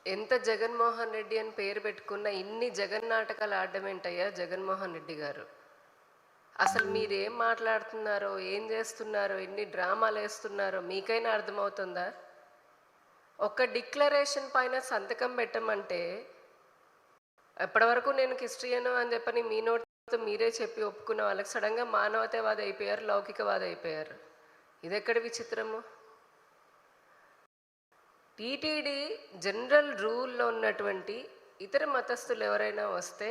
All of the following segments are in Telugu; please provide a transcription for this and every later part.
ఎంత జగన్మోహన్ రెడ్డి అని పేరు పెట్టుకున్న ఇన్ని జగన్ నాటకాలు ఆడడం ఏంటయ్యా జగన్మోహన్ రెడ్డి గారు? అసలు మీరేం మాట్లాడుతున్నారో, ఏం చేస్తున్నారో, ఎన్ని డ్రామాలు వేస్తున్నారో మీకైనా అర్థమవుతుందా? ఒక డిక్లరేషన్ పైన సంతకం పెట్టమంటే ఎప్పటివరకు నేను క్రిస్టియన్ అని చెప్పని మీ నోటితో మీరే చెప్పి ఒప్పుకున్న వాళ్ళకి సడన్గా మానవతావాది అయిపోయారు, లౌకికవాది అయిపోయారు. ఇది ఎక్కడి విచిత్రము? టీటీడీ జనరల్ రూల్లో ఉన్నటువంటి ఇతర మతస్థులు ఎవరైనా వస్తే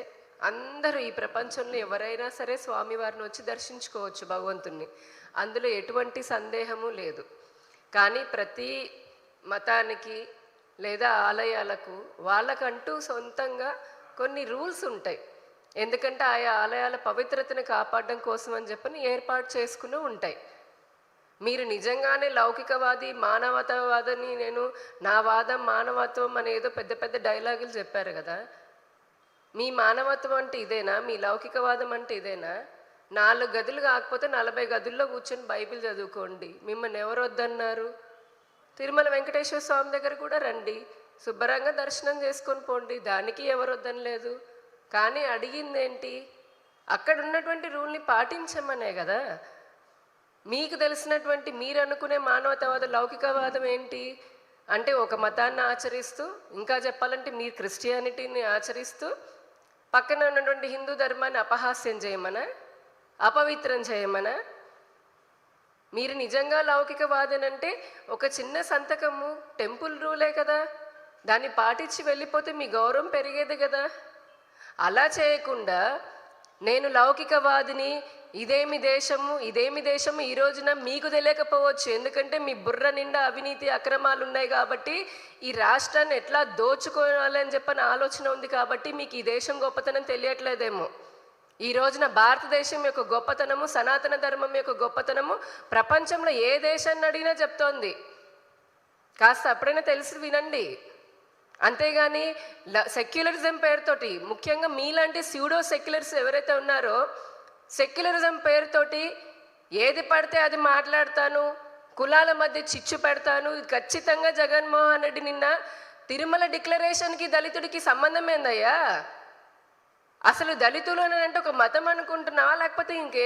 అందరూ ఈ ప్రపంచంలో ఎవరైనా సరే స్వామివారిని వచ్చి దర్శించుకోవచ్చు భగవంతుణ్ణి, అందులో ఎటువంటి సందేహము లేదు. కానీ ప్రతి మతానికి లేదా ఆలయాలకు వాళ్ళకంటూ సొంతంగా కొన్ని రూల్స్ ఉంటాయి. ఎందుకంటే ఆయా ఆలయాల పవిత్రతను కాపాడడం కోసం అని చెప్పని ఏర్పాటు చేసుకుని ఉంటాయి. మీరు నిజంగానే లౌకికవాది మానవతావాదని నేను నా వాదం మానవత్వం అనేదో పెద్ద పెద్ద డైలాగులు చెప్పారు కదా. మీ మానవత్వం అంటే ఇదేనా? మీ లౌకికవాదం అంటే ఇదేనా? 4 గదులు కాకపోతే 40 గదుల్లో కూర్చొని బైబిల్ చదువుకోండి. మిమ్మల్ని ఎవరు వద్దన్నారు? తిరుమల వెంకటేశ్వర స్వామి దగ్గర కూడా రండి, శుభ్రంగా దర్శనం చేసుకొని పోండి, దానికి ఎవరు వద్దనలేదు. కానీ అడిగిందేంటి? అక్కడ ఉన్నటువంటి రూల్ని పాటించమనే కదా. మీకు తెలిసినటువంటి మీరు అనుకునే మానవతావాద లౌకికవాదం ఏంటి అంటే ఒక మతాన్ని ఆచరిస్తూ, ఇంకా చెప్పాలంటే మీరు క్రిస్టియానిటీని ఆచరిస్తూ పక్కన ఉన్నటువంటి హిందూ ధర్మాన్ని అపహాస్యం చేయమనా, అపవిత్రం చేయమనా? మీరు నిజంగా లౌకికవాదనంటే ఒక చిన్న సంతకము టెంపుల్ రూలే కదా, దాన్ని పాటించి వెళ్ళిపోతే మీ గౌరవం పెరిగేది కదా. అలా చేయకుండా నేను లౌకికవాదిని, ఇదేమి దేశము ఈ రోజున మీకు తెలియకపోవచ్చు. ఎందుకంటే మీ బుర్ర నిండా అవినీతి అక్రమాలు ఉన్నాయి కాబట్టి, ఈ రాష్ట్రాన్ని ఎట్లా దోచుకోవాలని చెప్పని ఆలోచన ఉంది కాబట్టి మీకు ఈ దేశం గొప్పతనం తెలియట్లేదేమో. ఈ రోజున భారతదేశం యొక్క గొప్పతనము, సనాతన ధర్మం యొక్క గొప్పతనము ప్రపంచంలో ఏ దేశాన్ని అడిగినా చెప్తోంది. కాస్త అప్పుడైనా తెలిసి వినండి. అంతేగాని సెక్యులరిజం పేరుతోటి, ముఖ్యంగా మీలాంటి స్యూడో సెక్యులర్స్ ఎవరైతే ఉన్నారో, సెక్యులరిజం పేరుతోటి ఏది పడితే అది మాట్లాడతాను, కులాల మధ్య చిచ్చు పెడతాను. ఖచ్చితంగా జగన్మోహన్ రెడ్డి నిన్న తిరుమల డిక్లరేషన్కి దళితుడికి సంబంధం ఏందయ్యా? అసలు దళితులు అని అంటే ఒక మతం అనుకుంటున్నావా, లేకపోతే ఇంకే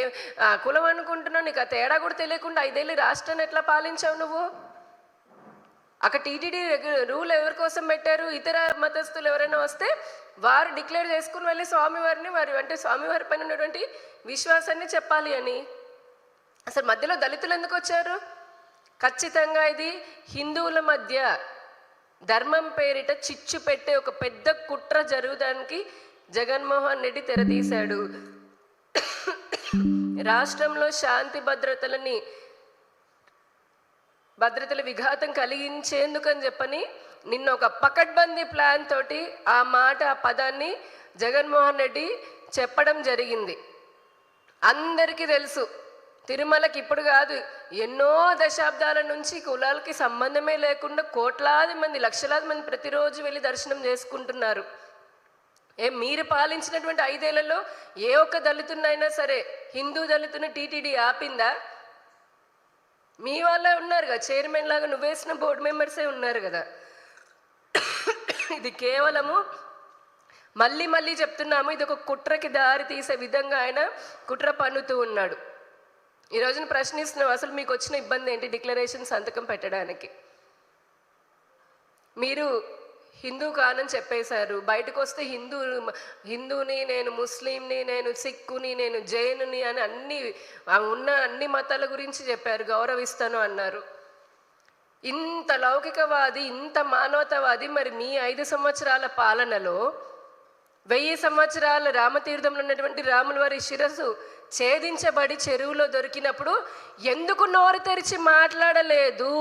కులం అనుకుంటున్నావు? నీకు ఆ తేడా కూడా తెలియకుండా 5 ఏళ్ళు రాష్ట్రాన్ని ఎట్లా పాలించావు నువ్వు? అక్కడ టీటీడీ రూల్ ఎవరి కోసం పెట్టారు? ఇతర మతస్థులు ఎవరైనా వస్తే వారు డిక్లేర్ చేసుకుని వెళ్ళి స్వామివారిని, వారి అంటే స్వామివారి పైన ఉన్నటువంటి విశ్వాసాన్ని చెప్పాలి అని. అసలు మధ్యలో దళితులు ఎందుకు వచ్చారు? ఖచ్చితంగా ఇది హిందువుల మధ్య ధర్మం పేరిట చిచ్చు పెట్టే ఒక పెద్ద కుట్ర జరుగుదానికి జగన్మోహన్ రెడ్డి తెరదీశాడు. రాష్ట్రంలో శాంతి భద్రతల విఘాతం కలిగించేందుకని చెప్పని నిన్న ఒక పకడ్బందీ ప్లాన్ తోటి ఆ పదాన్ని జగన్మోహన్ రెడ్డి చెప్పడం జరిగింది. అందరికీ తెలుసు, తిరుమలకి ఇప్పుడు కాదు, ఎన్నో దశాబ్దాల నుంచి కులాలకి సంబంధమే లేకుండా కోట్లాది మంది, లక్షలాది మంది ప్రతిరోజు వెళ్ళి దర్శనం చేసుకుంటున్నారు. మీరు పాలించినటువంటి 5 ఏళ్లలో ఏ ఒక్క దళితున్నైనా సరే, హిందూ దళితుని టీటీడీ ఆపిందా? మీ వాళ్ళే ఉన్నారు కదా, చైర్మన్ లాగా నువ్వేసిన బోర్డు మెంబర్సే ఉన్నారు కదా. ఇది కేవలము మళ్ళీ చెప్తున్నాము, ఇది ఒక కుట్రకి దారి తీసే విధంగా ఆయన కుట్ర పన్నుతూ ఉన్నాడు. ఈ రోజున ప్రశ్నిస్తున్నాం, అసలు మీకు వచ్చిన ఇబ్బంది ఏంటి డిక్లరేషన్ సంతకం పెట్టడానికి? మీరు హిందూ కానని చెప్పేశారు, బయటకు వస్తే హిందూని, నేను ముస్లింని, నేను సిక్కుని, నేను జైనుని అని అన్ని మతాల గురించి చెప్పారు, గౌరవిస్తాను అన్నారు. ఇంత లౌకికవాది, ఇంత మానవతావాది మరి మీ 5 సంవత్సరాల పాలనలో 1000 సంవత్సరాల రామతీర్థంలో ఉన్నటువంటి రాముల వారి శిరస్సు ఛేదించబడి చెరువులో దొరికినప్పుడు ఎందుకు నోరు తెరిచి మాట్లాడలేదు?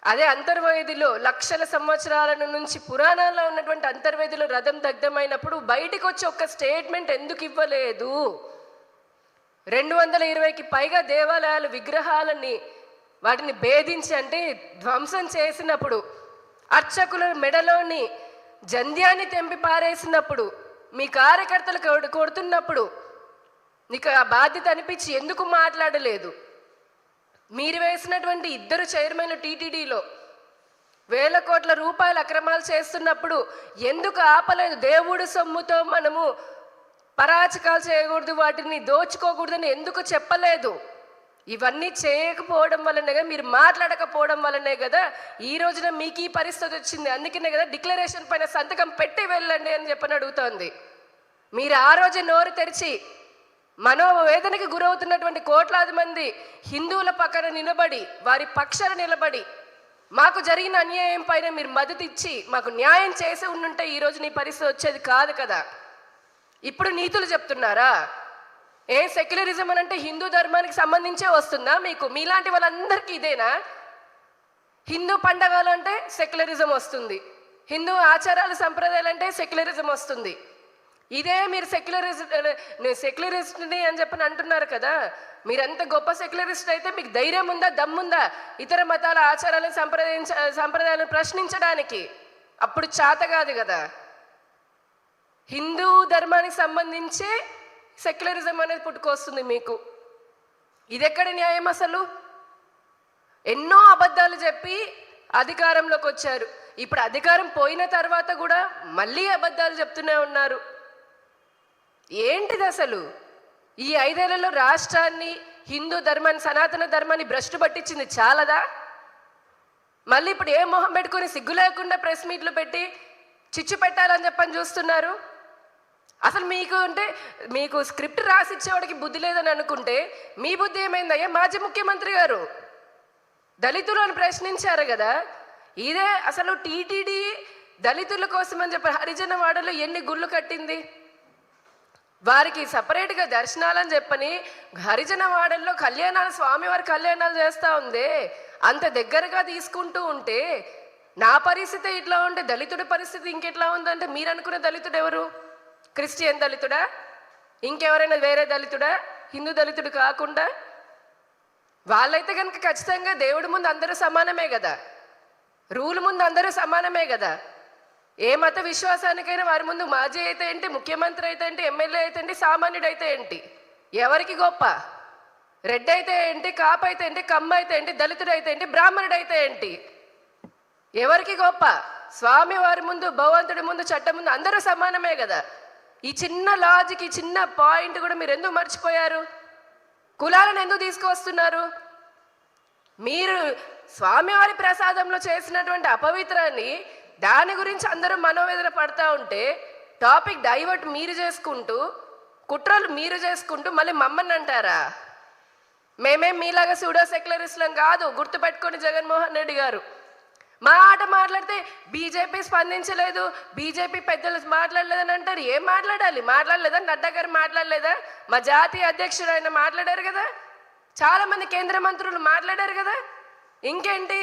అదే అంతర్వేదిలో లక్షల సంవత్సరాల నుంచి పురాణాల్లో ఉన్నటువంటి అంతర్వేదిలో రథం దగ్ధమైనప్పుడు బయటికి వచ్చి ఒక్క స్టేట్మెంట్ ఎందుకు ఇవ్వలేదు? 220కి పైగా దేవాలయాల విగ్రహాలని వాటిని భేదించి అంటే ధ్వంసం చేసినప్పుడు, అర్చకుల మెడలోని జంధ్యాన్ని తెంపి పారేసినప్పుడు, మీ కార్యకర్తలు కొడుతున్నప్పుడు నీకు ఆ బాధ్యత అనిపించి ఎందుకు మాట్లాడలేదు? మీరు వేసినటువంటి 2 చైర్మన్లు టీటీడీలో వేల కోట్ల రూపాయల అక్రమాలు చేస్తున్నప్పుడు ఎందుకు ఆపలేదు? దేవుడి సొమ్ముతో మనము పరాచకాలు చేయకూడదు, వాటిని దోచుకోకూడదని ఎందుకు చెప్పలేదు? ఇవన్నీ చేయకపోవడం వల్లనే కదా, మీరు మాట్లాడకపోవడం వల్లనే కదా ఈ రోజున మీకు ఈ పరిస్థితి వచ్చింది. అందుకనే కదా డిక్లరేషన్ పైన సంతకం పెట్టి వెళ్ళండి అని చెప్పని అడుగుతోంది. మీరు ఆ రోజు నోరు తెరిచి మనోవేదనకి గురవుతున్నటువంటి కోట్లాది మంది హిందువుల పక్కన నిలబడి, వారి పక్షాన నిలబడి, మాకు జరిగిన అన్యాయం పైన మీరు మద్దతు ఇచ్చి మాకు న్యాయం చేసి ఉండుంటే ఈరోజు నీ పరిస్థితి వచ్చేది కాదు కదా. ఇప్పుడు నీతులు చెప్తున్నారా? ఏ సెక్యులరిజం అని అంటే హిందూ ధర్మానికి సంబంధించే వస్తుందా మీకు? మీలాంటి వాళ్ళందరికీ ఇదేనా? హిందూ పండగలు అంటే సెక్యులరిజం వస్తుంది, హిందూ ఆచారాలు సంప్రదాయాలు అంటే సెక్యులరిజం వస్తుంది. ఇదే మీరు సెక్యులరిస్ట్ని అని చెప్పని అంటున్నారు కదా. మీరంత గొప్ప సెక్యులరిస్ట్ అయితే మీకు ధైర్యం ఉందా, దమ్ముందా ఇతర మతాల ఆచారాలను సంప్రదాయాలను ప్రశ్నించడానికి? అప్పుడు చేత కాదు కదా. హిందూ ధర్మానికి సంబంధించే సెక్యులరిజం అనేది పుట్టుకొస్తుంది మీకు. ఇదెక్కడ న్యాయం అసలు? ఎన్నో అబద్ధాలు చెప్పి అధికారంలోకి వచ్చారు. ఇప్పుడు అధికారం పోయిన తర్వాత కూడా మళ్ళీ అబద్ధాలు చెప్తూనే ఉన్నారు. ఏంటిది అసలు? ఈ 5 ఏళ్లలో రాష్ట్రాన్ని, హిందూ ధర్మాన్ని, సనాతన ధర్మాన్ని భ్రష్టు పట్టించింది చాలదా? మళ్ళీ ఇప్పుడు ఏ మొహం పెట్టుకొని సిగ్గు లేకుండా ప్రెస్ మీట్లు పెట్టి చిచ్చు పెట్టాలని చెప్పని చూస్తున్నారు. అసలు మీకు అంటే మీకు స్క్రిప్ట్ రాసిచ్చేవాడికి బుద్ధి లేదని అనుకుంటే మీ బుద్ధి ఏమైందయ్యా? మాజీ ముఖ్యమంత్రి గారు దళితులను ప్రశ్నించారు కదా. ఇదే అసలు టీటీడీ దళితుల కోసం అని చెప్పి హరిజన వాడలో ఎన్ని గుళ్ళు కట్టింది? వారికి సపరేట్గా దర్శనాలని చెప్పని హరిజన వాడల్లో కళ్యాణాలు, స్వామివారి కళ్యాణాలు చేస్తూ ఉంది. అంత దగ్గరగా తీసుకుంటూ ఉంటే నా పరిస్థితి ఇట్లా ఉంటే దళితుడి పరిస్థితి ఇంకెట్లా ఉందంటే మీరు అనుకునే దళితుడు ఎవరు? క్రిస్టియన్ దళితుడా? ఇంకెవరైనా వేరే దళితుడా? హిందూ దళితుడు కాకుండా? వాళ్ళైతే కనుక ఖచ్చితంగా దేవుడి ముందు అందరూ సమానమే కదా, రూల్ ముందు అందరూ సమానమే కదా. ఏ మత విశ్వాసానికైనా వారి ముందు మాజీ అయితే ఏంటి, ముఖ్యమంత్రి అయితే ఏంటి, ఎమ్మెల్యే అయితే ఏంటి, సామాన్యుడు అయితే ఏంటి? ఎవరికి గొప్ప? రెడ్డి అయితే ఏంటి, కాపు అయితే ఏంటి, కమ్మ అయితే ఏంటి, దళితుడు అయితే ఏంటి, బ్రాహ్మణుడు అయితే ఏంటి? ఎవరికి గొప్ప? స్వామి వారి ముందు, భగవంతుడి ముందు, చట్టం ముందు అందరూ సమానమే కదా. ఈ చిన్న లాజిక్, ఈ చిన్న పాయింట్ కూడా మీరు ఎందుకు మర్చిపోయారు? కులాలను ఎందుకు తీసుకువస్తున్నారు? మీరు స్వామివారి ప్రసాదంలో చేసినటువంటి అపవిత్రాన్ని, దాని గురించి అందరూ మనోవేదన పడతా ఉంటే టాపిక్ డైవర్ట్ మీరు చేసుకుంటూ, కుట్రలు మీరు చేసుకుంటూ మళ్ళీ మమ్మల్ని అంటారా? మేమేం మీలాగా సూడో సెక్యులరిస్టులం కాదు. గుర్తుపెట్టుకొని జగన్మోహన్ రెడ్డి గారు మా ఆట మాట్లాడితే బీజేపీ స్పందించలేదు, బీజేపీ పెద్దలు మాట్లాడలేదని అంటారు. ఏం మాట్లాడాలి? మాట్లాడలేదా? నడ్డా గారు మాట్లాడలేదా? మా జాతీయ అధ్యక్షుడు ఆయన మాట్లాడారు కదా, చాలామంది కేంద్ర మంత్రులు మాట్లాడారు కదా. ఇంకేంటి?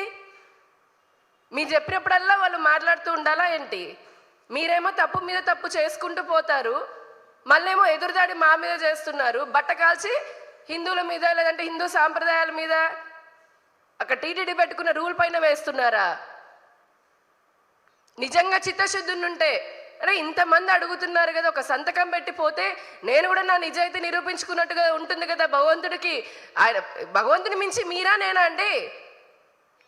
మీరు చెప్పినప్పుడల్లా వాళ్ళు మాట్లాడుతూ ఉండాలా ఏంటి? మీరేమో తప్పు మీద తప్పు చేసుకుంటూ పోతారు, మళ్ళేమో ఎదురుదాడి మా మీద చేస్తున్నారు. బట్ట కాల్చి హిందువుల మీద, లేదంటే హిందూ సాంప్రదాయాల మీద అక్కడ టీటీడీ పెట్టుకున్న రూల్ పైన వేస్తున్నారా? నిజంగా చిత్తశుద్ధి ఉంటే అరే ఇంతమంది అడుగుతున్నారు కదా, ఒక సంతకం పెట్టిపోతే నేను కూడా నా నిజాయితీ నిరూపించుకున్నట్టుగా ఉంటుంది కదా భగవంతుడికి. ఆయన భగవంతుని మించి మీరా నేనా అండి?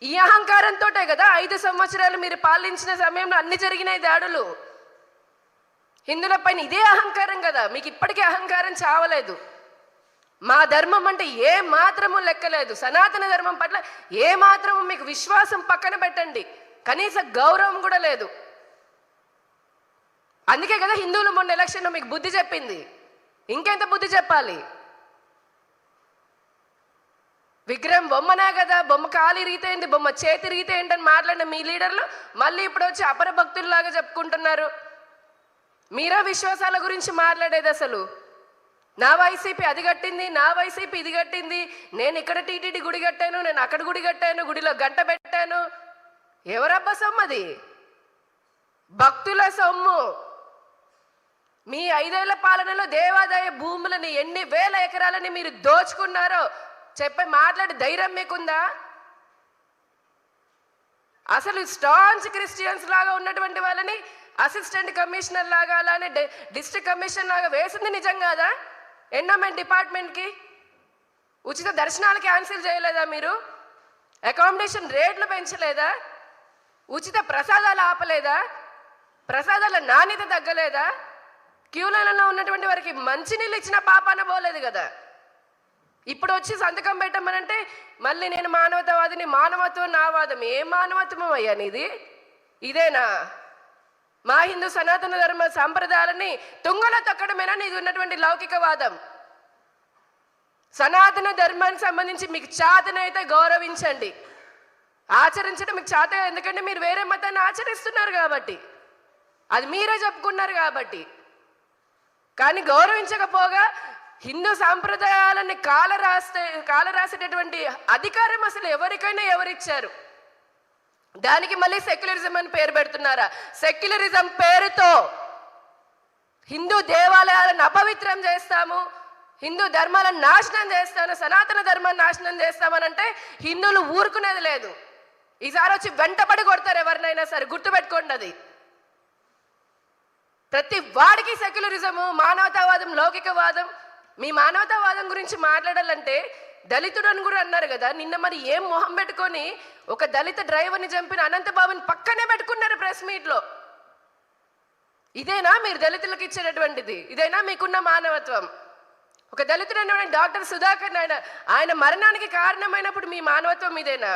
ఈ అహంకారంతోటే కదా 5 సంవత్సరాలు మీరు పాలించిన సమయంలో అన్ని జరిగినాయి దాడులు హిందువుల పైన. ఇదే అహంకారం కదా మీకు. ఇప్పటికీ అహంకారం చావలేదు. మా ధర్మం అంటే ఏ మాత్రము లెక్కలేదు. సనాతన ధర్మం పట్ల ఏ మాత్రము మీకు విశ్వాసం పక్కన పెట్టండి, కనీస గౌరవం కూడా లేదు. అందుకే కదా హిందువులు మొన్న ఎలక్షన్లో మీకు బుద్ధి చెప్పింది. ఇంకెంత బుద్ధి చెప్పాలి? విగ్రహం బొమ్మనే కదా, బొమ్మ కాలి రీతేంటి, బొమ్మ చేతి రీతేంటి అని మాట్లాడిన మీ లీడర్లు మళ్ళీ ఇప్పుడు వచ్చి అపర భక్తుల్లాగా చెప్పుకుంటున్నారు. మీరా విశ్వాసాల గురించి మాట్లాడేది? అసలు నా వైసీపీ అది కట్టింది, నా వైసీపీ ఇది కట్టింది, నేను ఇక్కడ టీటీడీ గుడి కట్టాను, నేను అక్కడ గుడి కట్టాను, గుడిలో గంట పెట్టాను. ఎవరబ్బా సొమ్ము అది? భక్తుల సొమ్ము. మీ 5 ఏళ్ల పాలనలో దేవాదాయ భూములని ఎన్ని వేల ఎకరాలని మీరు దోచుకున్నారో చెప్పి మాట్లాడి ధైర్యం మీకుందా? అసలు స్టాన్స్ క్రిస్టియన్స్ లాగా ఉన్నటువంటి వాళ్ళని అసిస్టెంట్ కమిషనర్ లాగా, అలానే డిస్ట్రిక్ట్ కమిషనర్ లాగా వేసింది నిజం కాదా? ఎండోమెంట్ డిపార్ట్మెంట్కి ఉచిత దర్శనాలు క్యాన్సిల్ చేయలేదా మీరు? అకామిడేషన్ రేట్లు పెంచలేదా? ఉచిత ప్రసాదాలు ఆపలేదా? ప్రసాదాల నాణ్యత తగ్గలేదా? క్యూలలో ఉన్నటువంటి వారికి మంచినీళ్ళు ఇచ్చిన పాపాన పోలేదు కదా. ఇప్పుడు వచ్చి సంతకం పెట్టమనంటే మళ్ళీ నేను మానవతావాదిని, మానవత్వం నా వాదం. ఏ మానవత్వం అయ్యా నీది? ఇదేనా మా హిందూ సనాతన ధర్మ సాంప్రదాయాలని తుంగలో తొక్కడమేనా నీది ఉన్నటువంటి లౌకికవాదం? సనాతన ధర్మానికి సంబంధించి మీకు చేతనైతే గౌరవించండి, ఆచరించడం మీకు చేత. ఎందుకంటే మీరు వేరే మతాన్ని ఆచరిస్తున్నారు కాబట్టి, అది మీరే చెప్పుకున్నారు కాబట్టి. కానీ గౌరవించకపోగా హిందూ సాంప్రదాయాలని కాలరాసేటటువంటి అధికారం అసలు ఎవరికైనా ఎవరిచ్చారు? దానికి మళ్ళీ సెక్యులరిజం అని పేరు పెడుతున్నారా? సెక్యులరిజం పేరుతో హిందూ దేవాలయాలను అపవిత్రం చేస్తాము, హిందూ ధర్మాలను నాశనం చేస్తాను, సనాతన ధర్మాన్ని నాశనం చేస్తామనంటే హిందువులు ఊరుకునేది లేదు. ఈసారి వచ్చి వెంటబడి కొడతారు ఎవరినైనా సరే, గుర్తుపెట్టుకోండి. అది ప్రతి వాడికి సెక్యులరిజము, మానవతావాదం, లౌకికవాదం. మీ మానవతావాదం గురించి మాట్లాడాలంటే దళితుడు అని కూడా అన్నారు కదా నిన్న. మరి ఏం మొహం పెట్టుకొని ఒక దళిత డ్రైవర్ని చంపిన అనంతబాబుని పక్కనే పెట్టుకున్నారు ప్రెస్ మీట్లో. ఇదేనా మీరు దళితులకు ఇచ్చేటటువంటిది? ఇదేనా మీకున్న మానవత్వం? ఒక దళితుడు అనేవాడు డాక్టర్ సుధాకర్ నాయుడు, ఆయన మరణానికి కారణమైనప్పుడు మీ మానవత్వం ఇదేనా?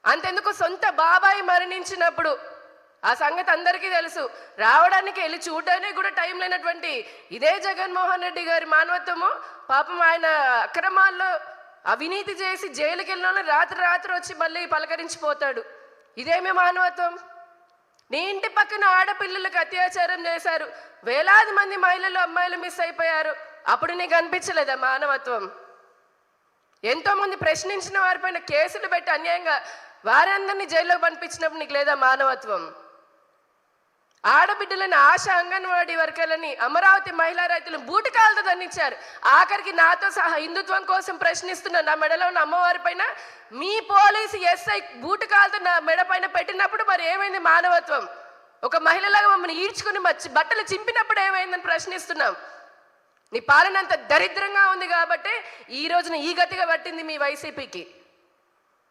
అంతెందుకు సొంత బాబాయి మరణించినప్పుడు ఆ సంగతి అందరికీ తెలుసు, రావడానికి వెళ్ళి చూడడానికి కూడా టైం లేనటువంటి ఇదే జగన్మోహన్ రెడ్డి గారి మానవత్వము. పాపం ఆయన అక్రమాల్లో అవినీతి చేసి జైలుకి వెళ్ళిన రాత్రి వచ్చి మళ్ళీ పలకరించిపోతాడు. ఇదేమి మానవత్వం? నీ ఇంటి పక్కన ఆడపిల్లలకు అత్యాచారం చేశారు, వేలాది మంది మహిళలు, అమ్మాయిలు మిస్ అయిపోయారు. అప్పుడు నీకు అనిపించలేదా మానవత్వం? ఎంతో మంది ప్రశ్నించిన వారిపైన కేసులు పెట్టి అన్యాయంగా వారందరినీ జైల్లోకి పంపించినప్పుడు నీకు లేదా మానవత్వం? ఆడబిడ్డలని, ఆశ అంగన్వాడీ వర్కర్లని, అమరావతి మహిళా రైతులను బూటకాలతో దండించారు. ఆఖరికి నాతో సహా హిందుత్వం కోసం ప్రశ్నిస్తున్న నా మెడలో ఉన్న అమ్మవారి పైన మీ పోలీసు ఎస్ఐ బూటకాలతో నా మెడ పైన పెట్టినప్పుడు మరి ఏమైంది మానవత్వం? ఒక మహిళలాగా మమ్మల్ని ఈడ్చుకుని బట్టలు చింపినప్పుడు ఏమైందని ప్రశ్నిస్తున్నాం. నీ పాలన అంత దరిద్రంగా ఉంది కాబట్టి ఈ రోజున ఈ గతిగా పట్టింది మీ వైసీపీకి.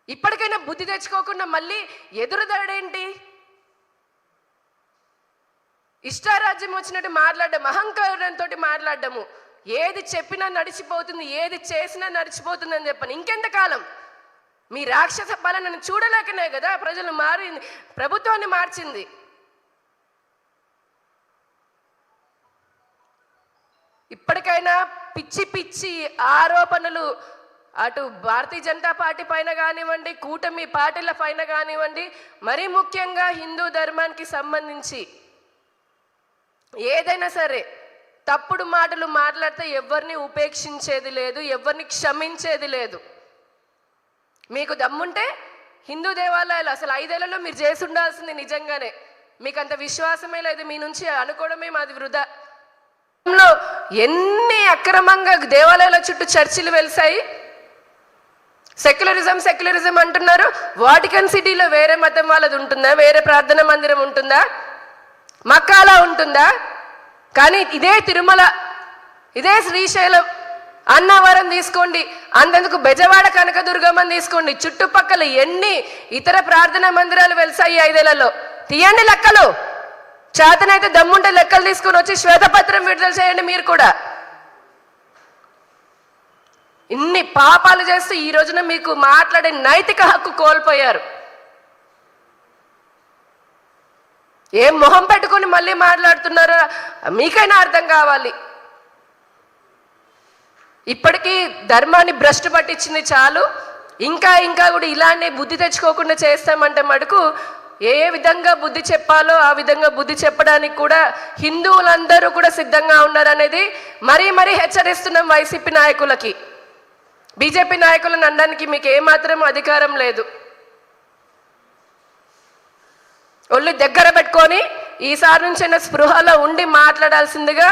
ఇప్పటికైనా బుద్ధి తెచ్చుకోకుండా మళ్ళీ ఎదురుదాడేంటి? ఇష్టారాజ్యం వచ్చినట్టు మాట్లాడడం, అహంకారంతో మాట్లాడము. ఏది చెప్పినా నడిచిపోతుంది, ఏది చేసినా నడిచిపోతుంది అని చెప్పని ఇంకెంతకాలం? మీ రాక్షస పాలనను చూడలేకనే కదా ప్రజలు ప్రభుత్వాన్ని మార్చింది. ఇప్పటికైనా పిచ్చి పిచ్చి ఆరోపణలు అటు భారతీయ జనతా పార్టీ పైన కానివ్వండి, కూటమి పార్టీల పైన కానివ్వండి, మరీ ముఖ్యంగా హిందూ ధర్మానికి సంబంధించి ఏదైనా సరే తప్పుడు మాటలు మాట్లాడితే ఎవరిని ఉపేక్షించేది లేదు, ఎవరిని క్షమించేది లేదు. మీకు దమ్ముంటే హిందూ దేవాలయాలు అసలు 5 ఏళ్లలో మీరు చేసి ఉండాల్సింది. నిజంగానే మీకు అంత విశ్వాసమే లేదు, మీ నుంచి అనుకోవడమే మాది వృధా. ఎన్ని అక్రమంగా దేవాలయాల చుట్టూ చర్చిలు వెలిసాయి. సెక్యులరిజం అంటున్నారు. వాటికన్ సిటీలో వేరే మతం వాళ్ళది ఉంటుందా? వేరే ప్రార్థన మందిరం ఉంటుందా? మక్కాలా ఉంటుందా? కానీ ఇదే తిరుమల, ఇదే శ్రీశైలం, అన్నవరం తీసుకోండి, అంతెందుకు బెజవాడ కనకదుర్గమ్మని తీసుకోండి, చుట్టుపక్కల ఎన్ని ఇతర ప్రార్థనా మందిరాలు వెలిసాయి 5 ఏళ్లలో? తీయండి లెక్కలు. చేతనైతే దమ్ముంటే లెక్కలు తీసుకొని వచ్చి శ్వేతపత్రం విడుదల చేయండి. మీరు కూడా ఇన్ని పాపాలు చేస్తూ ఈ రోజున మీకు మాట్లాడే నైతిక హక్కు కోల్పోయారు. ఏం మొహం పెట్టుకుని మళ్ళీ మాట్లాడుతున్నారో మీకైనా అర్థం కావాలి. ఇప్పటికీ ధర్మాన్ని భ్రష్టు పట్టించింది చాలు. ఇంకా కూడా ఇలానే బుద్ధి తెచ్చుకోకుండా చేస్తామంటే మటుకు ఏ విధంగా బుద్ధి చెప్పాలో ఆ విధంగా బుద్ధి చెప్పడానికి కూడా హిందువులందరూ కూడా సిద్ధంగా ఉన్నారనేది మరీ హెచ్చరిస్తున్నాం వైసీపీ నాయకులకి. బీజేపీ నాయకులను అనడానికి మీకు ఏమాత్రం అధికారం లేదు. ఒళ్ళు దగ్గర పెట్టుకొని ఈసారి నుంచైనా స్పృహలో ఉండి మాట్లాడాల్సిందిగా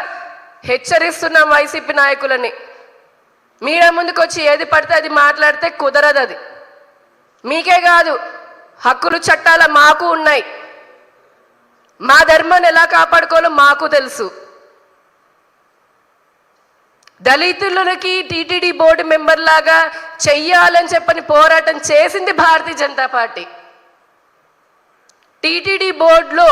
హెచ్చరిస్తున్నాం వైసీపీ నాయకులని. మీడియా ముందుకు వచ్చి ఏది పడితే అది మాట్లాడితే కుదరదు. అది మీకే కాదు, హక్కులు చట్టాల మాకు ఉన్నాయి. మా ధర్మాన్ని ఎలా కాపాడుకోవాలో మాకు తెలుసు. దళితులకి టీటీడీ బోర్డు మెంబర్ లాగా చెయ్యాలని చెప్పని పోరాటం చేసింది భారతీయ జనతా పార్టీ. టీటీడీ బోర్డులో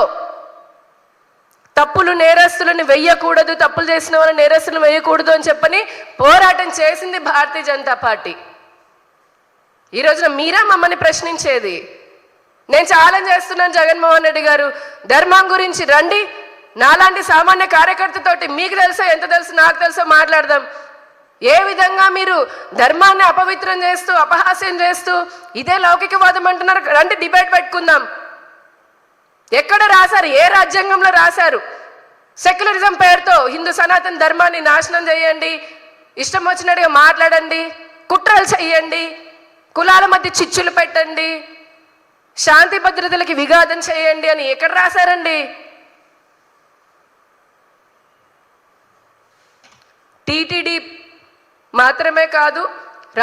తప్పులు నేరస్తులను వెయ్యకూడదు, తప్పులు చేసిన వాళ్ళని నేరస్తులను వేయకూడదు అని చెప్పని పోరాటం చేసింది భారతీయ జనతా పార్టీ. ఈ రోజున మీరా మమ్మల్ని ప్రశ్నించేది? నేను ఛాలెంజ్ చేస్తున్నాను జగన్మోహన్ రెడ్డి గారు, ధర్మం గురించి రండి, నాలాంటి సామాన్య కార్యకర్తతోటి మీకు తెలుసో ఎంత తెలుసు నాకు తెలుసో మాట్లాడదాం. ఏ విధంగా మీరు ధర్మాన్ని అపవిత్రం చేస్తూ అపహాస్యం చేస్తూ ఇదే లౌకికవాదం అంటున్నారు? రండి డిబేట్ పెట్టుకుందాం. ఎక్కడ రాశారు? ఏ రాజ్యాంగంలో రాశారు? సెక్యులరిజం పేరుతో హిందూ సనాతన ధర్మాన్ని నాశనం చేయండి, ఇష్టం వచ్చినట్టుగా మాట్లాడండి, కుట్రలు చెయ్యండి, కులాల మధ్య చిచ్చులు పెట్టండి, శాంతి భద్రతలకి విఘాతం చేయండి అని ఎక్కడ రాశారండి? టీటీడీ మాత్రమే కాదు,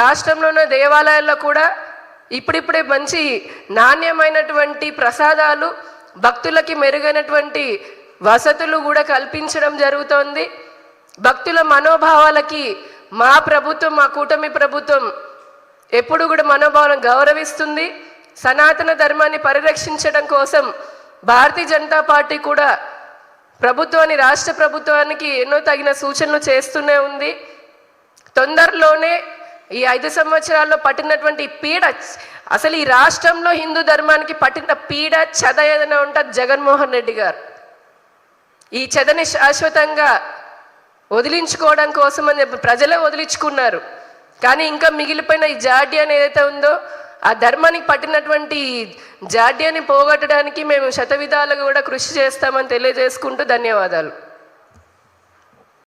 రాష్ట్రంలో ఉన్న దేవాలయాల్లో కూడా ఇప్పుడిప్పుడే మంచి నాణ్యమైనటువంటి ప్రసాదాలు, భక్తులకి మెరుగైనటువంటి వసతులు కూడా కల్పించడం జరుగుతోంది. భక్తుల మనోభావాలకి మా ప్రభుత్వం, మా కూటమి ప్రభుత్వం ఎప్పుడు కూడా మనోభావాలను గౌరవిస్తుంది. సనాతన ధర్మాన్ని పరిరక్షించడం కోసం భారతీయ జనతా పార్టీ కూడా ప్రభుత్వాన్ని, రాష్ట్ర ప్రభుత్వానికి ఎన్నో తగిన సూచనలు చేస్తూనే ఉంది. తొందరలోనే ఈ 5 సంవత్సరాల్లో పట్టినటువంటి పీడ, అసలు ఈ రాష్ట్రంలో హిందూ ధర్మానికి పట్టిన పీడ చెద ఏదైనా ఉంటుంది జగన్మోహన్ రెడ్డి గారు. ఈ చెదని శాశ్వతంగా వదిలించుకోవడం కోసం అని చెప్పి ప్రజలే వదిలించుకున్నారు. కానీ ఇంకా మిగిలిపోయిన ఈ జాడ్యాన్ని ఏదైతే ఉందో, ఆ ధర్మానికి పట్టినటువంటి జాడ్యాన్ని పోగొట్టడానికి మేము శతవిధాలుగా కూడా కృషి చేస్తామని తెలియజేసుకుంటూ ధన్యవాదాలు.